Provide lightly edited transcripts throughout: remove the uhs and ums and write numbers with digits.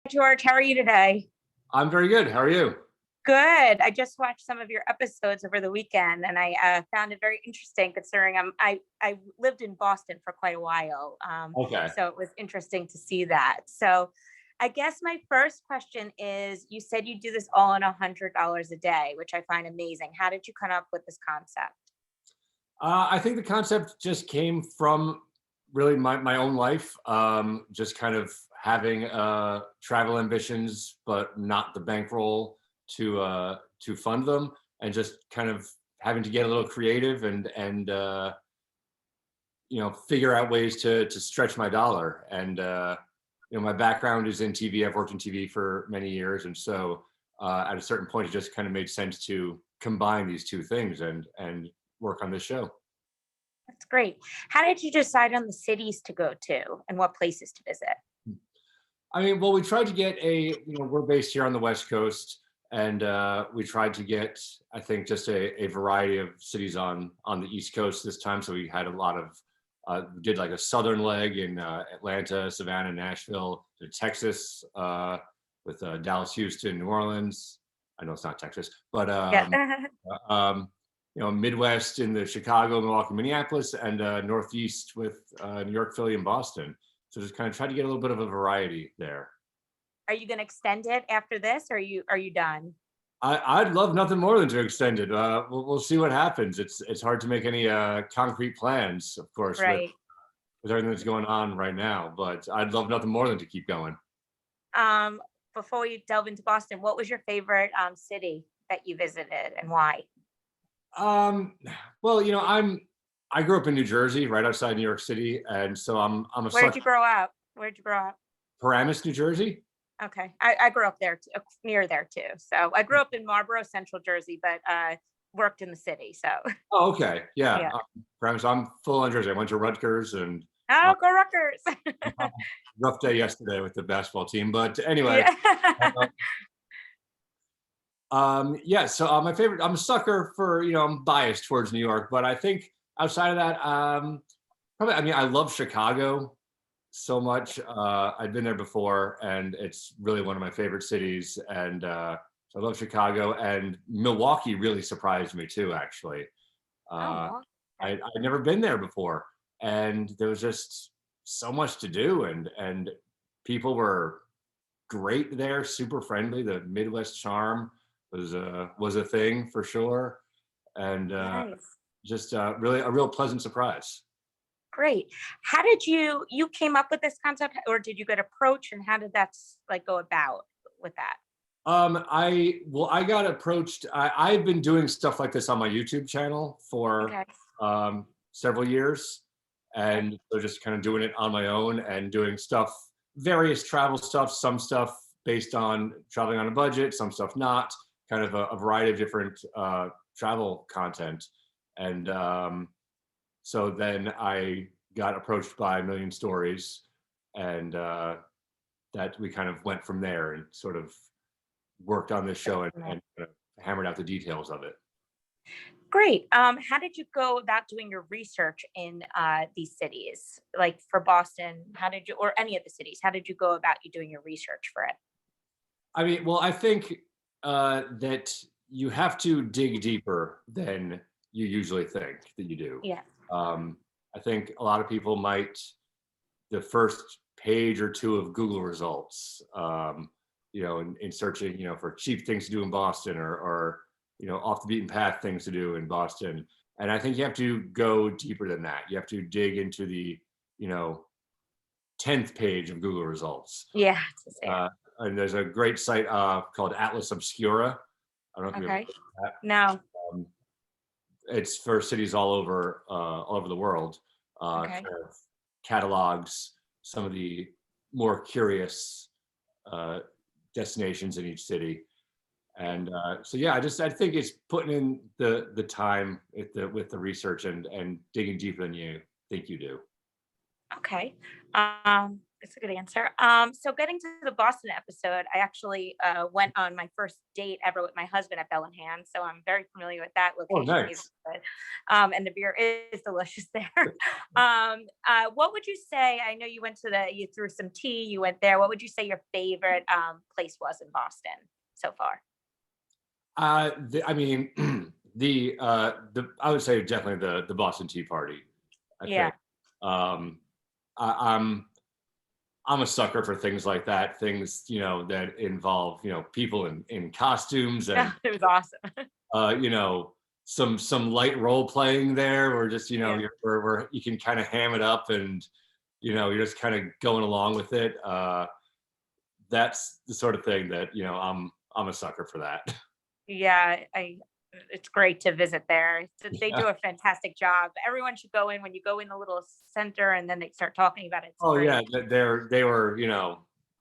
George. How are you today? I'm very good. How are you? Good. I just watched some of your episodes over the weekend, and I found it very interesting. Considering I lived in Boston for quite a while, Okay. so it was interesting to see that. So, I guess my first question is: you said you do this all on $100 a day, which I find amazing. How did you come up with this concept? I think the concept just came from really my own life, just kind of having travel ambitions, but not the bankroll to fund them, and just kind of having to get a little creative and figure out ways to stretch my dollar. And my background is in TV. I've worked in TV for many years, and so at a certain point, it just kind of made sense to combine these two things and work on this show. That's great. How did you decide on the cities to go to and what places to visit? I mean, well, we tried to get we're based here on the West Coast, and we tried to get, I think, just a variety of cities on the East Coast this time. So we had a lot of, we did like a southern leg in Atlanta, Savannah, Nashville, to Texas, with Dallas, Houston, New Orleans. I know it's not Texas, but Yeah. Midwest in the Chicago, Milwaukee, Minneapolis, and Northeast with New York, Philly, and Boston. So just kind of try to get a little bit of a variety there. Are you going to extend it after this, or are you done? I'd love nothing more than to extend it. We'll see what happens. It's hard to make any concrete plans, of course, Right. with everything that's going on right now. But I'd love nothing more than to keep going. Um, Before we delve into Boston, what was your favorite city that you visited and why? Um, well, I grew up in New Jersey, right outside New York City, and so I'm a Where did sucker. you grow up? Where did you grow up? Paramus, New Jersey. Okay, I grew up there, near there too. So I grew up in Marlboro, Central Jersey, but worked in the city. So Oh, okay, yeah. yeah. Paramus. I'm full on Jersey. I went to Rutgers, and uh, Oh, go Rutgers! rough day yesterday with the basketball team. But anyway, Yeah. uh, yeah. So my favorite. I'm a sucker for. I'm biased towards New York, but I think outside of that, probably. I mean, I love Chicago so much. I've been there before, and it's really one of my favorite cities. And so I love Chicago, and Milwaukee really surprised me too. Actually, Oh, uh, well, okay. I'd never been there before, and there was just so much to do, and people were great there, super friendly. The Midwest charm was a thing for sure, and Nice. just really a real pleasant surprise. Great. How did you came up with this concept, or did you get approached, and how did that go about with that? I got approached. I've been doing stuff like this on my YouTube channel for Okay. several years, Okay. and so just kind of doing it on my own and doing stuff, various travel stuff, some stuff based on traveling on a budget, some stuff not, kind of a variety of different travel content. And so then I got approached by A Million Stories, and that we kind of went from there and sort of worked on this show and kind of hammered out the details of it. Great. How did you go about doing your research in these cities? Like for Boston, how did you, or any of the cities, how did you go about you doing your research for it? I mean, well, I think that you have to dig deeper than you usually think that you do. Yeah. Um, I think a lot of people might, the first page or two of Google results, in searching, for cheap things to do in Boston, or off the beaten path things to do in Boston. And I think you have to go deeper than that. You have to dig into the, you know, 10th page of Google results. Yeah. Yeah. Uh, and there's a great site called Atlas Obscura. I don't know if you've ever Okay. heard of No. that. It's for cities all over the world. Okay. Kind of catalogs some of the more curious uh, destinations in each city. And so yeah, I think it's putting in the time with the research and digging deeper than you think you do. Okay. It's a good answer. So getting to the Boston episode, I actually went on my first date ever with my husband at Bell in Hand, so I'm very familiar with that Oh, location. Is nice. good, and the beer is delicious there. What would you say? I know you went to you threw some tea. You went there. What would you say your favorite place was in Boston so far? I mean, the I would say definitely the Boston Tea Party. I Yeah, think um, I'm a sucker for things like that, things that involve people in costumes and it was awesome. you know some light role playing there, or just Yeah. where you can kind of ham it up and you're just kind of going along with it. That's the sort of thing that I'm a sucker for that. Yeah, I it's great to visit there. They Yeah. do a fantastic job. Everyone should go in when you go in the little center and then they start talking about it. It's Oh yeah, great. they were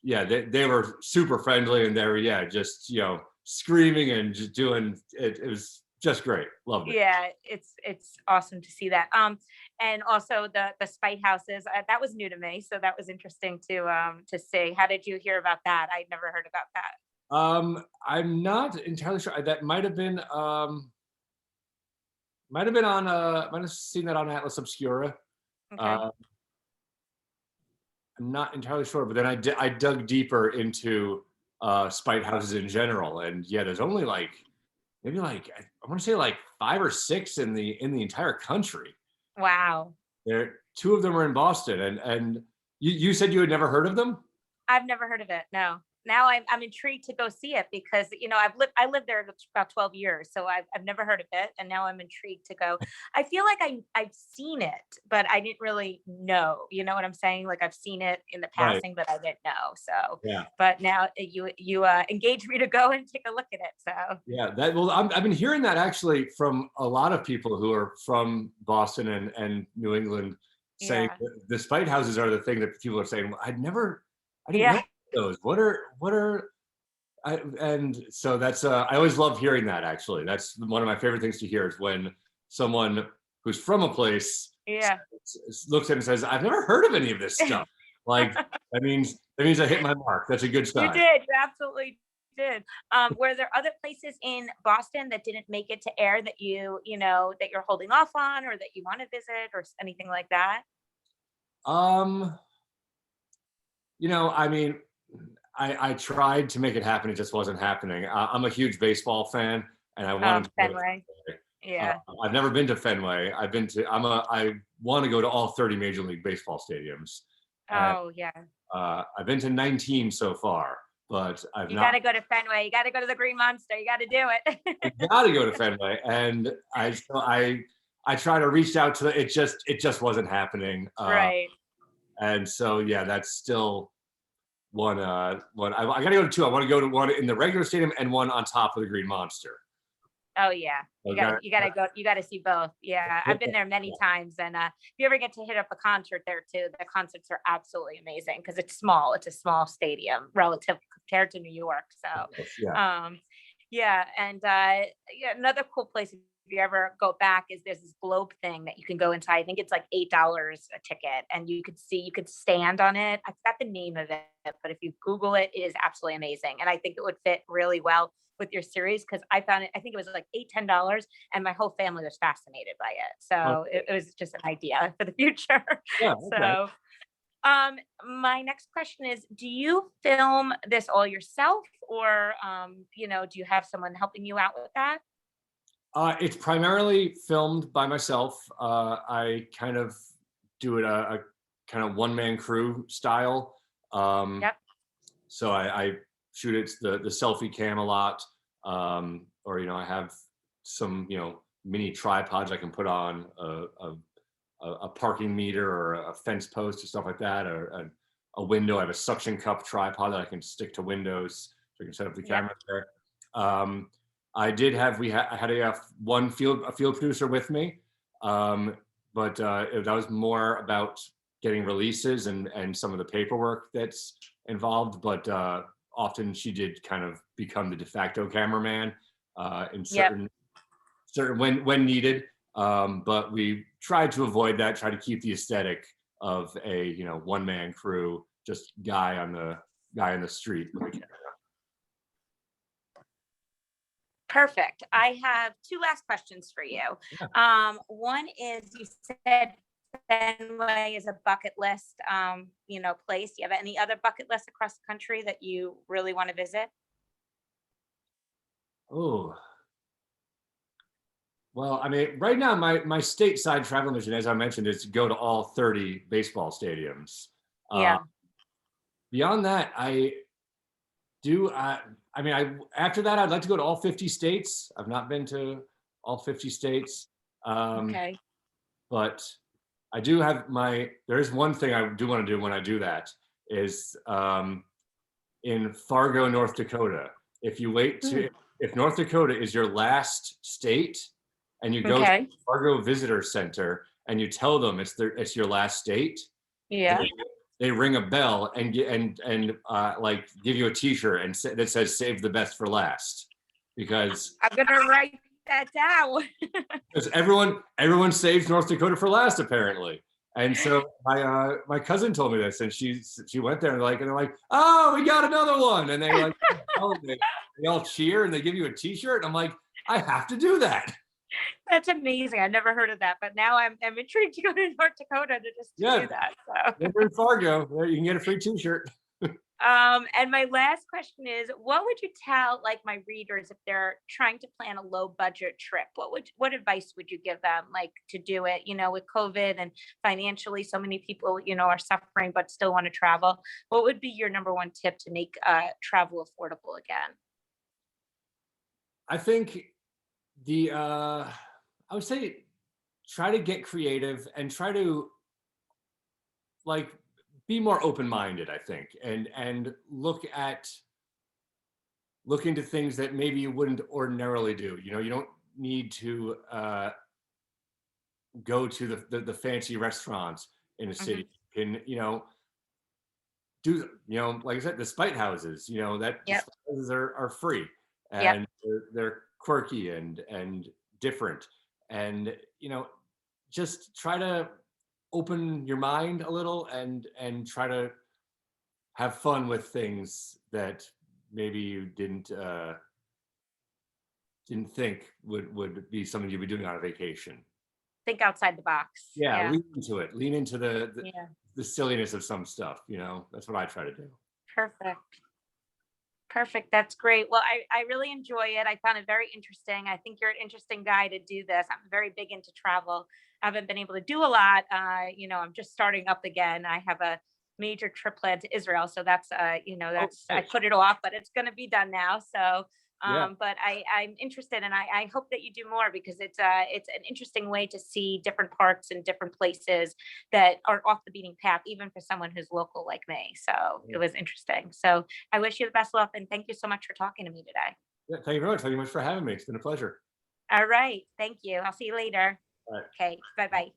yeah, they were super friendly, and they were, yeah, just screaming and just doing it. It was just great. Loved it. Yeah, it's awesome to see that. And also the spite houses, that was new to me, so that was interesting to see. How did you hear about that? I'd never heard about that. I'm not entirely sure. That might have been on might have seen that on Atlas Obscura. Okay. Uh, I'm not entirely sure, but then I dug deeper into spite houses in general, and yeah, there's only like maybe like I want to say like five or six in the entire country. Wow. There, two of them are in Boston, and you said you had never heard of them. I've never heard of it. No. Now I'm intrigued to go see it because I lived there about 12 years, so I've never heard of it, and now I'm intrigued to go. I feel like I've seen it, but I didn't really know. You know what I'm saying? Like I've seen it in the Right. passing, but I didn't know. So, Yeah. but now you engaged me to go and take a look at it. So Yeah. I've been hearing that actually from a lot of people who are from Boston and New England, saying yeah, that the spite houses are the thing that people are saying. "Well, I didn't know yeah, those. What are and so that's I always love hearing that. Actually, that's one of my favorite things to hear is when someone who's from a place yeah. looks at it and says, "I've never heard of any of this stuff." Like that means I hit my mark. That's a good You sign. did. You absolutely did. Were there other places in Boston that didn't make it to air that that you're holding off on or that you want to visit or anything like that? Um, I mean, I tried to make it happen. It just wasn't happening. I'm a huge baseball fan, and I wanted to go to Fenway. Fenway. Yeah. I've never been to Fenway. I want to go to all 30 Major League Baseball stadiums, and Oh, yeah. I've been to 19 so far, but I've You got not. to go to Fenway. You got to go to the Green Monster. You got to do I it. got to go to Fenway, and I try to reach out to it just wasn't happening. Right. And so yeah, that's still one. I got to go to two. I want to go to one in the regular stadium and one on top of the Green Monster. Oh yeah. So that, You gotta go. You gotta see both. Yeah, I've been there many times, and if you ever get to hit up a concert there too, the concerts are absolutely amazing because it's small. It's a small stadium relative compared to New York. So, yeah. yeah, and yeah, another cool place if you ever go back is there's this globe thing that you can go inside. I think it's like $8 a ticket, and you could stand on it. I forgot the name of it, but if you Google it, it is absolutely amazing, and I think it would fit really well with your series because I found it. I think it was like $8, $10, and my whole family was fascinated by it. Oh, So it was just an idea for the future. yeah. Okay. So my next question is, do you film this all yourself or, do you have someone helping you out with that? It's primarily filmed by myself. I kind of do it a kind of one man crew style. Um, Yep. so I shoot it the selfie cam a lot, or I have some mini tripods I can put on a parking meter or a fence post or stuff like that, or a window. I have a suction cup tripod that I can stick to windows, so I can set up the Yep. camera there. I did have I had a field producer with me, but that was more about getting releases and some of the paperwork that's involved. But often she did kind of become the de facto cameraman in Yep. certain when needed. But we tried to avoid that, try to keep the aesthetic of a one man crew just guy on the street with a camera. Perfect. I have two last questions for you. One is, you said Fenway is a bucket list, place. Do you have any other bucket lists across the country that you really want to visit? Oh, well, I mean, right now my stateside travel mission, as I mentioned, is to go to all 30 baseball stadiums. Yeah. Beyond that, I do. I mean, after that, I'd like to go to all 50 states. I've not been to all 50 states, Okay. but I do have there is one thing I do want to do when I do that is in Fargo, North Dakota. If you wait to, if North Dakota is your last state and you go to Okay. the Fargo Visitor Center and you tell them it's your last state, Yeah. they ring a bell and like give you a T-shirt that says "Save the best for last," because I'm gonna write that down. everyone saves North Dakota for last apparently. And so my cousin told me this, and she went there and they're like, oh, we got another one, and they all cheer and they give you a T-shirt. And I'm like, I have to do that. That's amazing. I never heard of that, but now I'm intrigued to go to North Dakota to just do that. So. If you're in Fargo, you can get a free T-shirt. And my last question is, what would you tell like my readers if they're trying to plan a low budget trip? What advice would you give them like to do it, with COVID and financially so many people, are suffering but still want to travel? What would be your number one tip to make travel affordable again? I think I would say try to get creative and try to like be more open-minded, I think, and look into things that maybe you wouldn't ordinarily do. You don't need to go to the fancy restaurants in a city. You can, do, like I said, the spite houses, that Yep. spite houses are free, and they're quirky and different, and just try to open your mind a little and try to have fun with things that maybe you didn't think would be something you'd be doing on a vacation. Think outside the box. Yeah. Lean into it. Lean into the Yeah. silliness of some stuff. That's what I try to do. Perfect. That's great. Well, I really enjoy it. I found it very interesting. I think you're an interesting guy to do this. I'm very big into travel. I haven't been able to do a lot. I'm just starting up again. I have a major trip planned to Israel. So that's, I put it off, but it's going to be done now. So, but I'm interested, and I hope that you do more, because it's an interesting way to see different parts and different places that are off the beating path, even for someone who's local like me. So it was interesting. So I wish you the best luck, and thank you so much for talking to me today. Yeah, thank you very much. Thank you much for having me. It's been a pleasure. All right. Thank you. I'll see you later. All right. Okay. Bye-bye.